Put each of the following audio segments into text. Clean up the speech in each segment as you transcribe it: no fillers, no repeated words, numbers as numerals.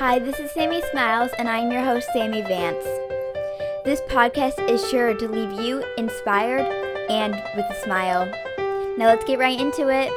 Hi, this is Sammie Smiles, and I'm your host, Sammie Vance. This podcast is sure to leave you inspired and with a smile. Now let's get right into it.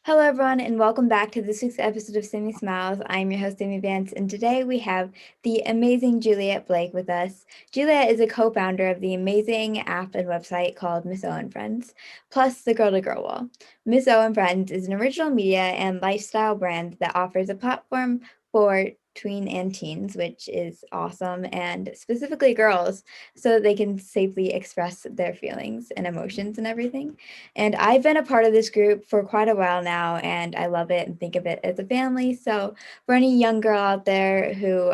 Hello, everyone, and welcome back to this week's episode of Sammie Smiles. I'm your host, Sammie Vance, and today we have the amazing Juliette Blake with us. Juliette is a co-founder of the amazing app and website called Miss O and Friends, plus the Girl to Girl Wall. Miss O and Friends is an original media and lifestyle brand that offers a platform for tween and teens, which is awesome, and specifically girls, so that they can safely express their feelings and emotions and everything. And I've been a part of this group for quite a while now, and I love it and think of it as a family. So for any young girl out there who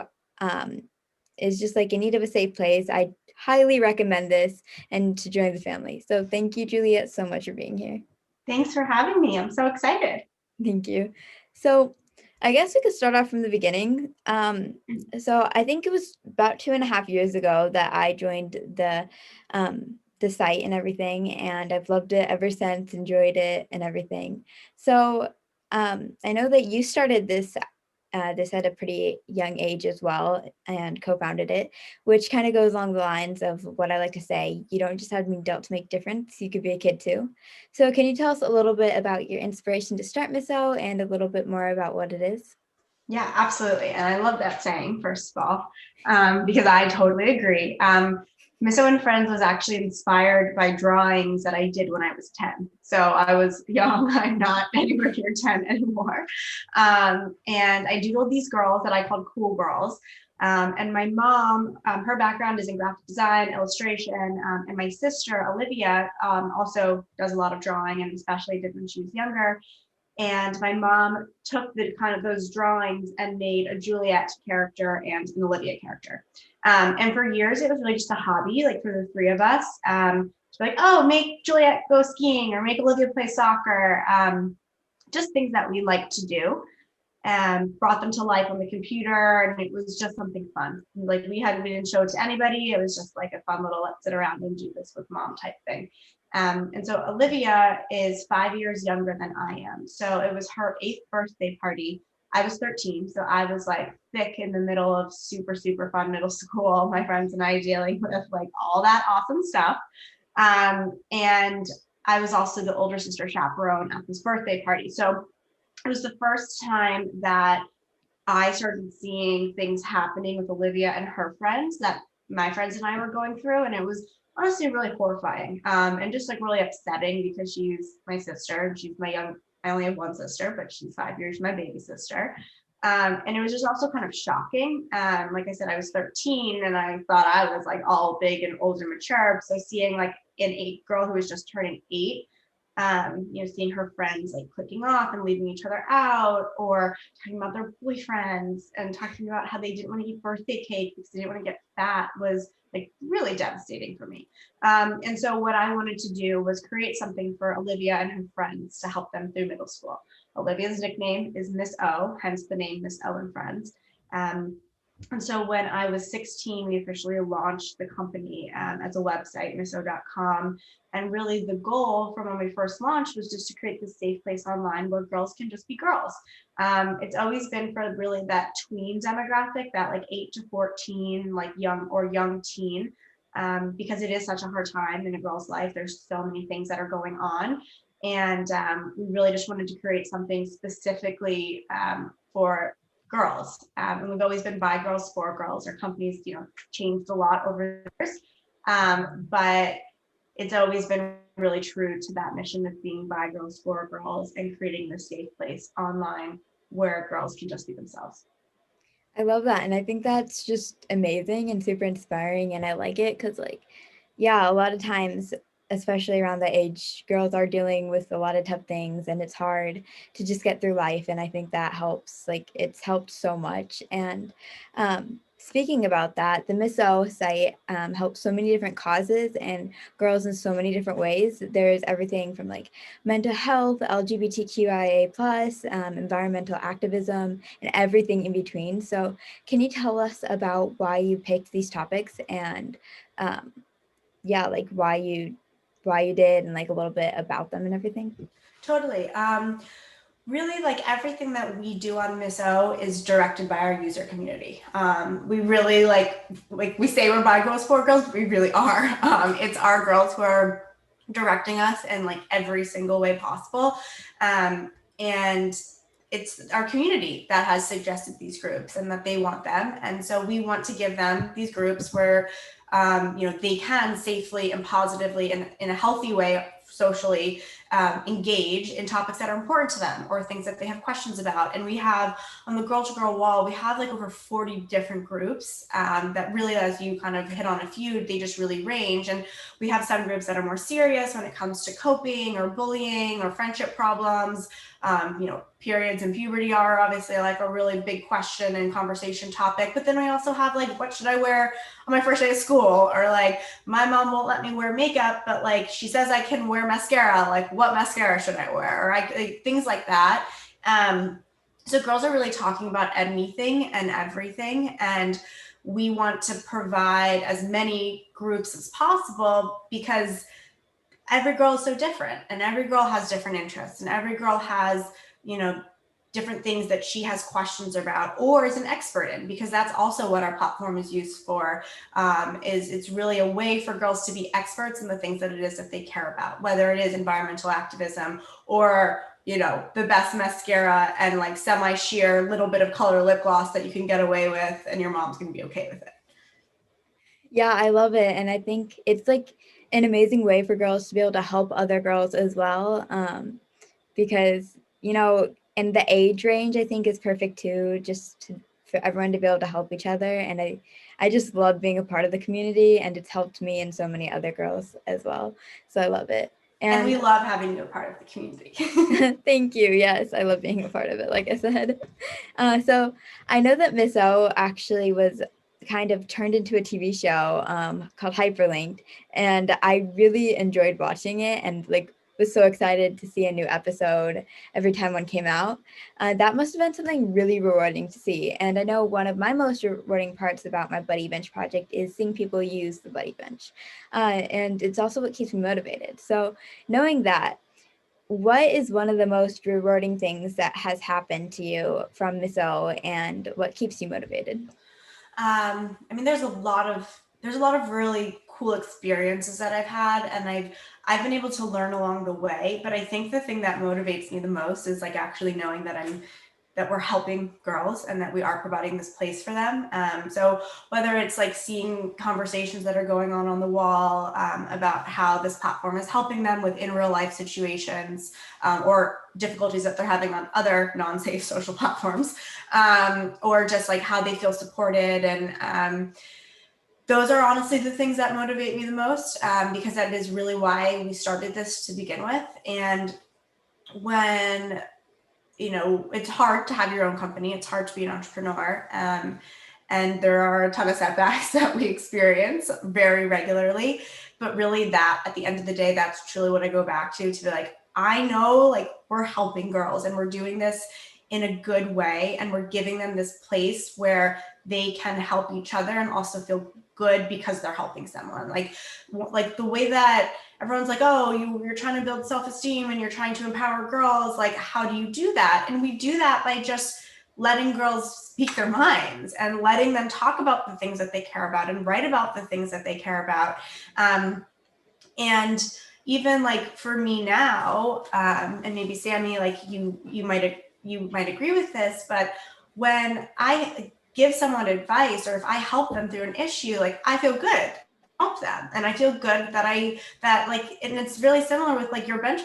is just like in need of a safe place, I highly recommend this and to join the family. So thank you, Juliette, so much for being here. Thanks for having me. I'm so excited. Thank you. So I guess we could start off from the beginning. So I think it was about 2.5 years ago that I joined the site and everything, and I've loved it ever since, enjoyed it and everything. So I know that you started this at a pretty young age as well and co-founded it, which kind of goes along the lines of what I like to say, you don't just have to be an adult to make a difference, you could be a kid too. So can you tell us a little bit about your inspiration to start Miss O and a little bit more about what it is? Yeah, absolutely. And I love that saying, first of all, because I totally agree. Miss O and Friends was actually inspired by drawings that I did when I was 10. So I was young. I'm not anywhere near 10 anymore. And I doodled these girls that I called cool girls. And my mom, her background is in graphic design, illustration, and my sister, Olivia, also does a lot of drawing, and especially did when she was younger. And my mom took the kind of those drawings and made a Juliette character and an Olivia character. And for years, it was really just a hobby, like for the three of us. She's like, oh, make Juliette go skiing or make Olivia play soccer. Just things that we like to do, and brought them to life on the computer. And it was just something fun. Like we didn't show it to anybody. It was just like a fun little let's sit around and do this with mom type thing. And so Olivia is 5 years younger than I am. So it was her 8th birthday party. I was 13. So I was like thick in the middle of super, super fun middle school, my friends and I dealing with like all that awesome stuff. And I was also the older sister chaperone at this birthday party. So it was the first time that I started seeing things happening with Olivia and her friends that my friends and I were going through. And it was honestly really horrifying, and just like really upsetting because she's my sister and she's I only have one sister, but she's 5 years, my baby sister. And it was just also kind of shocking. Like I said, I was 13 and I thought I was like all big and old and mature. So seeing like an 8 girl who was just turning 8, seeing her friends like clicking off and leaving each other out, or talking about their boyfriends and talking about how they didn't want to eat birthday cake because they didn't want to get fat was like really devastating for me. And so what I wanted to do was create something for Olivia and her friends to help them through middle school. Olivia's nickname is Miss O, hence the name Miss O and Friends. And so when I was 16, we officially launched the company as a website, misso.com. And really the goal from when we first launched was just to create this safe place online where girls can just be girls. It's always been for really that tween demographic, that like 8 to 14, like young teen, because it is such a hard time in a girl's life. There's so many things that are going on. And we really just wanted to create something specifically for girls. And we've always been by girls, for girls. Our company's, changed a lot over the years. But it's always been really true to that mission of being by girls, for girls, and creating this safe place online where girls can just be themselves. I love that. And I think that's just amazing and super inspiring. And I like it because, like, yeah, a lot of times, especially around that age, girls are dealing with a lot of tough things and it's hard to just get through life. And I think that helps. Like, it's helped so much. And speaking about that, the Miss O site helps so many different causes and girls in so many different ways. There's everything from like mental health, LGBTQIA+, environmental activism, and everything in between. So can you tell us about why you picked these topics and like why you why you did and like a little bit about them and everything? Totally. Really, like everything that we do on Miss O is directed by our user community. We really like we say we're by girls for girls, but we really are. It's our girls who are directing us in like every single way possible, and it's our community that has suggested these groups and that they want them, and so we want to give them these groups where they can safely and positively and in a healthy way socially engage in topics that are important to them or things that they have questions about. And we have on the Girl to Girl wall, we have like over 40 different groups that really, as you kind of hit on a few, they just really range. And we have some groups that are more serious when it comes to coping or bullying or friendship problems. Periods and puberty are obviously like a really big question and conversation topic. But then we also have like, what should I wear on my first day of school? Or like, my mom won't let me wear makeup, but like she says I can wear mascara. Like, what mascara should I wear? Or things like that. So girls are really talking about anything and everything. And we want to provide as many groups as possible because every girl is so different and every girl has different interests and every girl has, different things that she has questions about or is an expert in, because that's also what our platform is used for. Is it's really a way for girls to be experts in the things that it is that they care about, whether it is environmental activism or the best mascara and like semi-sheer little bit of color lip gloss that you can get away with and your mom's gonna be okay with it. Yeah, I love it. And I think it's like an amazing way for girls to be able to help other girls as well. Because, and the age range I think is perfect too, for everyone to be able to help each other. And I just love being a part of the community, and it's helped me and so many other girls as well. So I love it. And we love having you a part of the community. Thank you. Yes, I love being a part of it, like I said. So I know that Miss O actually was kind of turned into a TV show called Hyperlinked, and I really enjoyed watching it and like was so excited to see a new episode every time one came out. That must have been something really rewarding to see. And I know one of my most rewarding parts about my Buddy Bench project is seeing people use the Buddy Bench. And it's also what keeps me motivated. So knowing that, what is one of the most rewarding things that has happened to you from Miss O, and what keeps you motivated? There's a lot of really cool experiences that I've had, and I've been able to learn along the way. But I think the thing that motivates me the most is like actually knowing that we're helping girls and that we are providing this place for them. So whether it's like seeing conversations that are going on the wall about how this platform is helping them within real life situations or difficulties that they're having on other non-safe social platforms, or just like how they feel supported. And those are honestly the things that motivate me the most, because that is really why we started this to begin with. And when it's hard to have your own company. It's hard to be an entrepreneur. And there are a ton of setbacks that we experience very regularly. But really that at the end of the day, that's truly what I go back to be like, I know like we're helping girls and we're doing this in a good way. And we're giving them this place where they can help each other and also feel good because they're helping someone. Like the way that everyone's like, oh, you're trying to build self-esteem and you're trying to empower girls. Like, how do you do that? And we do that by just letting girls speak their minds and letting them talk about the things that they care about and write about the things that they care about. And even like for me now, and maybe Sammie, like you might agree with this, but when I give someone advice or if I help them through an issue, like I feel good. Help them, and I feel good that like, and it's really similar with like your bench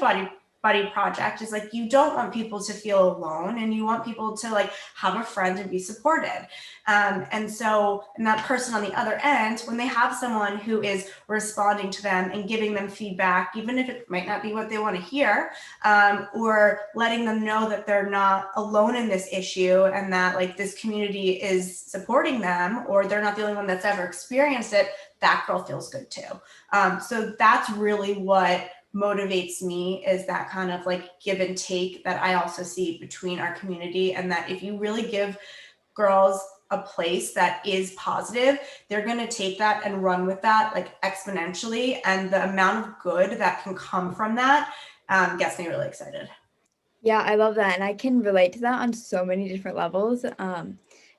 buddy project is like you don't want people to feel alone and you want people to like have a friend and be supported. And that person on the other end, when they have someone who is responding to them and giving them feedback, even if it might not be what they want to hear, or letting them know that they're not alone in this issue and that like this community is supporting them or they're not the only one that's ever experienced it, that girl feels good too. So that's really what motivates me, is that kind of like give and take that I also see between our community. And that if you really give girls a place that is positive, they're going to take that and run with that like exponentially. And the amount of good that can come from that gets me really excited. Yeah, I love that. And I can relate to that on so many different levels.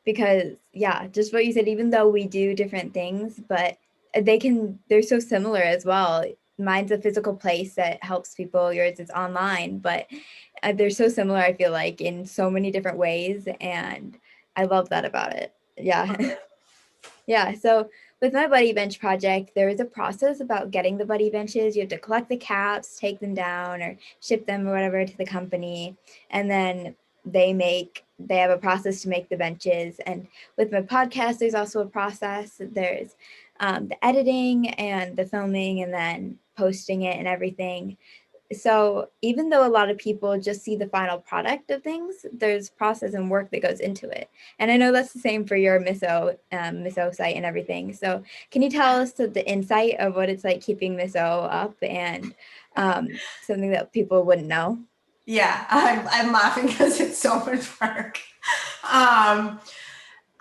Because yeah, just what you said, even though we do different things, but they're so similar as well. Mine's a physical place that helps people, yours is online, but they're so similar, I feel like, in so many different ways. And I love that about it. Yeah. Yeah, so with my buddy bench project, there is a process about getting the buddy benches. You have to collect the caps, take them down, or ship them or whatever to the company, and then they have a process to make the benches. And with my podcast, there's also a process. There's the editing and the filming, and then posting it and everything. So even though a lot of people just see the final product of things, there's process and work that goes into it. And I know that's the same for your Miso site and everything. So can you tell us the insight of what it's like keeping Miso up and something that people wouldn't know? Yeah, I'm laughing because it's so much work. Um,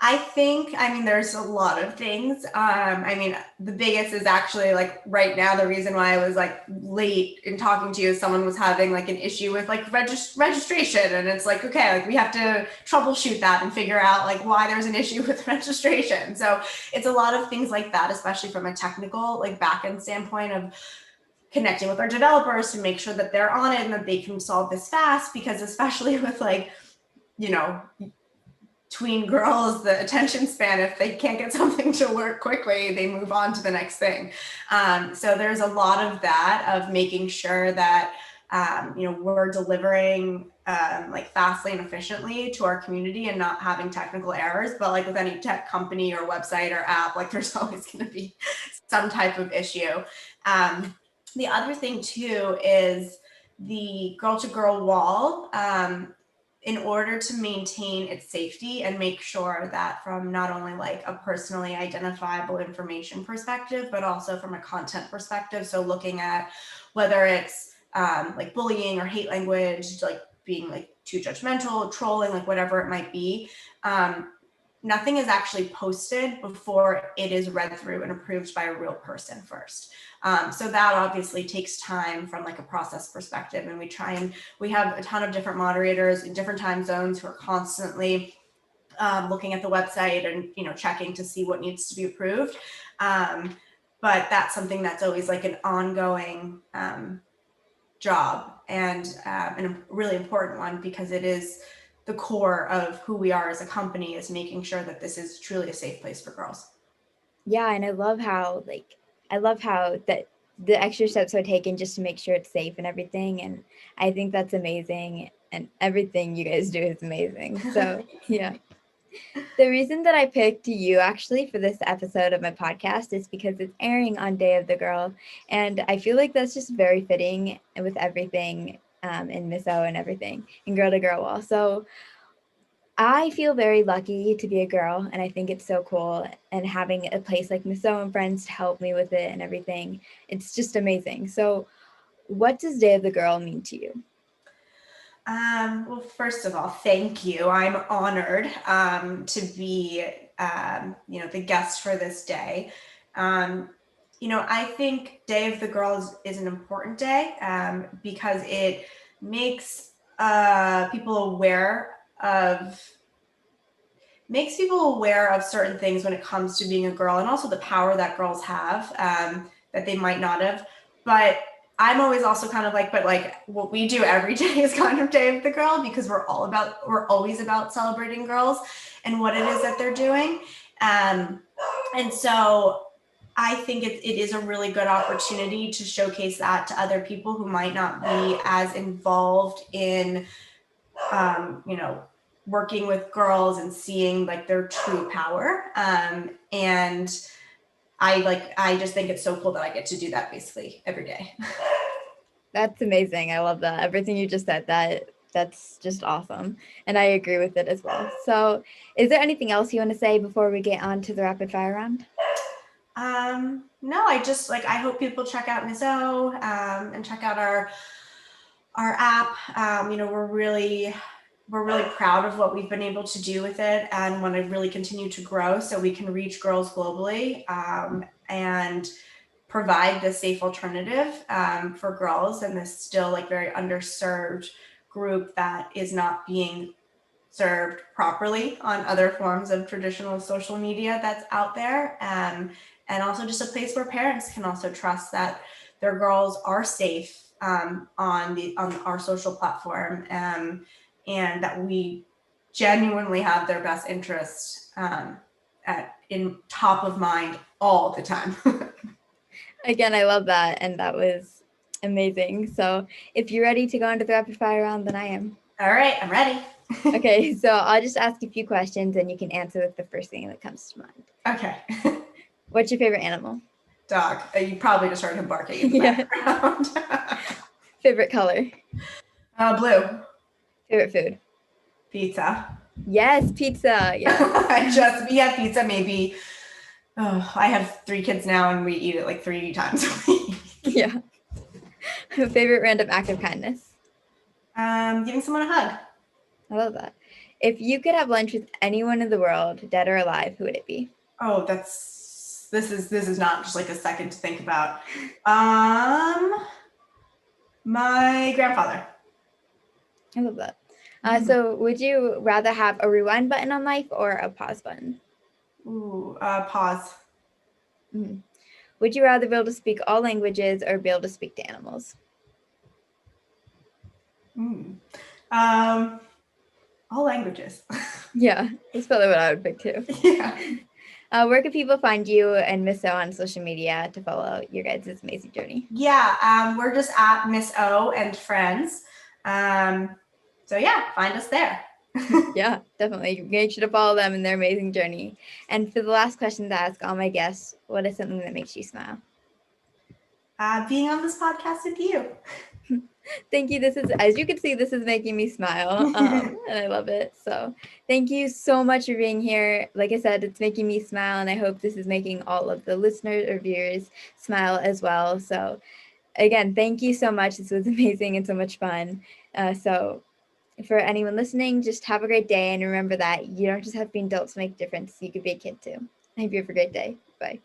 I mean, there's a lot of things. I mean, the biggest is actually like right now, the reason why I was like late in talking to you is someone was having like an issue with like registration. And it's like, okay, like we have to troubleshoot that and figure out like why there's an issue with registration. So it's a lot of things like that, especially from a technical like backend standpoint of connecting with our developers to make sure that they're on it and that they can solve this fast, because especially with like, you know, tween girls, the attention span, if they can't get something to work quickly, they move on to the next thing. So there's a lot of that, of making sure that we're delivering like fastly and efficiently to our community and not having technical errors. But like with any tech company or website or app, like there's always going to be some type of issue. The other thing too is the girl to girl wall. In order to maintain its safety and make sure that from not only like a personally identifiable information perspective, but also from a content perspective. So looking at whether it's like bullying or hate language, like being like too judgmental, trolling, like whatever it might be. Nothing is actually posted before it is read through and approved by a real person first. So that obviously takes time from like a process perspective. And we have a ton of different moderators in different time zones who are constantly looking at the website and, checking to see what needs to be approved. But that's something that's always like an ongoing job and a really important one, because it is the core of who we are as a company, is making sure that this is truly a safe place for girls. Yeah, and I love how that the extra steps are taken just to make sure it's safe and everything. And I think that's amazing. And everything you guys do is amazing. So yeah. The reason that I picked you actually for this episode of my podcast is because it's airing on Day of the Girl. And I feel like that's just very fitting with everything in Miso and everything in Girl to Girl Wall. So I feel very lucky to be a girl, and I think it's so cool. And having a place like Miso and friends to help me with it and everything, it's just amazing. So, what does Day of the Girl mean to you? Well, first of all, thank you. I'm honored to be, the guest for this day. I think Day of the Girls is an important day because it makes people aware of certain things when it comes to being a girl, and also the power that girls have that they might not have. But I'm always also kind of like, but like what we do every day is kind of Day of the Girl, because we're always about celebrating girls and what it is that they're doing. And so I think it is a really good opportunity to showcase that to other people who might not be as involved in, working with girls and seeing like their true power. And I just think it's so cool that I get to do that basically every day. That's amazing. I love that. Everything you just said, that's just awesome. And I agree with it as well. So, is there anything else you want to say before we get on to the rapid fire round? No, I hope people check out Mizo and check out our app. We're really we're really proud of what we've been able to do with it and want to really continue to grow so we can reach girls globally, and provide this safe alternative for girls and this still like very underserved group that is not being served properly on other forms of traditional social media that's out there. And also just a place where parents can also trust that their girls are safe on our social platform, and that we genuinely have their best interests in top of mind all the time. Again, I love that, and that was amazing. So if you're ready to go into the rapid fire round, then I am. All right, I'm ready. Okay, so I'll just ask a few questions and you can answer with the first thing that comes to mind. Okay. What's your favorite animal? Dog. You probably just heard him barking in the background. Favorite color? Blue. Favorite food? Pizza. Yes, pizza. Yes. We have pizza maybe. Oh, I have 3 kids now and we eat it like 3 times a week. Yeah. Favorite random act of kindness? Giving someone a hug. I love that. If you could have lunch with anyone in the world, dead or alive, who would it be? Oh, this is not just like a second to think about. My grandfather. I love that. So would you rather have a rewind button on life or a pause button? Ooh, pause. Mm. Would you rather be able to speak all languages or be able to speak to animals? All languages. Yeah, that's probably what I would pick too. Yeah. Where can people find you and Miss O on social media to follow your guys' amazing journey? Yeah, we're just at Miss O and Friends. So yeah, find us there. Yeah, definitely. Make sure to follow them in their amazing journey. And for the last question to ask all my guests, what is something that makes you smile? Being on this podcast with you. Thank you. This is, as you can see, this is making me smile, and I love it. So thank you so much for being here. Like I said, it's making me smile, and I hope this is making all of the listeners or viewers smile as well. So again, thank you so much. This was amazing and so much fun. So for anyone listening, just have a great day, and remember that you don't just have to be an adult to make a difference. You could be a kid too. I hope you have a great day. Bye.